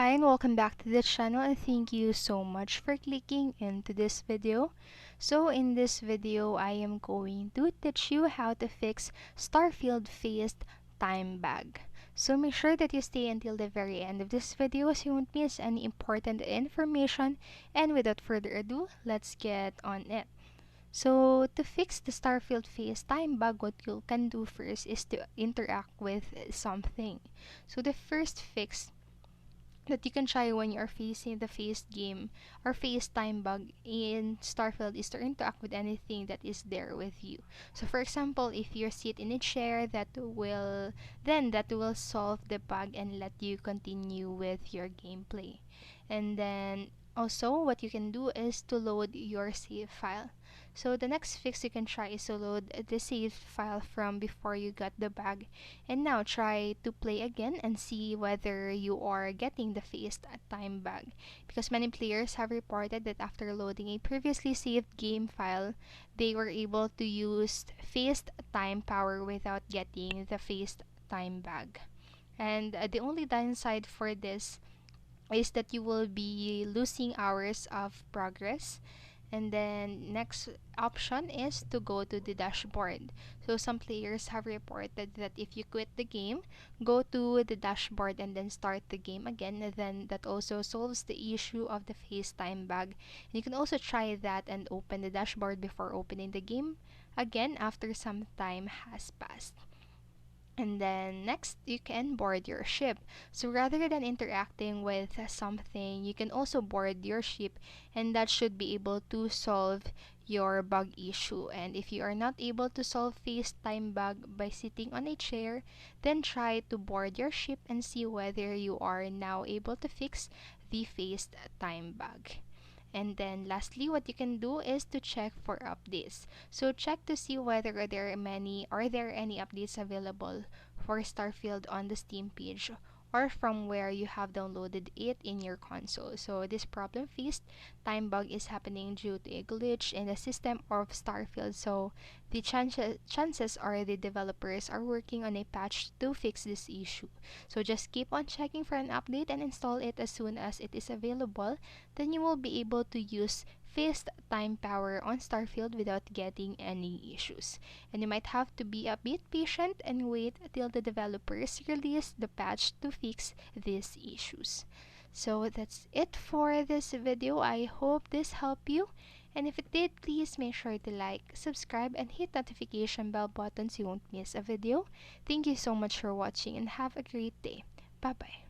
Hi and welcome back to the channel, and thank you so much for clicking into this video. So in this video, I am going to teach you how to fix Starfield phased time bug. So make sure that you stay until the very end of this video so you won't miss any important information. And without further ado, let's get on it. So to fix the Starfield phase time bug, what you can do first is to interact with something. So the first fix that you can try when you're facing the phased game or phased time bug in Starfield is to interact with anything that is there with you. So for example, if you sit in a chair, that will solve the bug and let you continue with your gameplay. And then also what you can do is to load your save file. So the next fix you can try is to load the save file from before you got the bug, and now try to play again and see whether you are getting the phased time bug, because many players have reported that after loading a previously saved game file, they were able to use phased time power without getting the phased time bug. And the only downside for this is that you will be losing hours of progress. And then next option is to go to the dashboard. So some players have reported that if you quit the game, go to the dashboard and then start the game again, then that also solves the issue of the FaceTime bug. And you can also try that and open the dashboard before opening the game again after some time has passed. And then next, you can board your ship. So rather than interacting with something, you can also board your ship, and that should be able to solve your bug issue. And if you are not able to solve FaceTime bug by sitting on a chair, then try to board your ship and see whether you are now able to fix the FaceTime bug. And then lastly, what you can do is to check for updates. So check to see whether there any updates available for Starfield on the Steam page or from where you have downloaded it in your console. So this problem faced time bug is happening due to a glitch in the system of Starfield. So the chances are the developers are working on a patch to fix this issue. So just keep on checking for an update and install it as soon as it is available. Then you will be able to use fast time power on Starfield without getting any issues. And you might have to be a bit patient and wait till the developers release the patch to fix these issues. So that's it for this video. I hope this helped you. And if it did, please make sure to like, subscribe, and hit notification bell button so you won't miss a video. Thank you so much for watching and have a great day. Bye bye.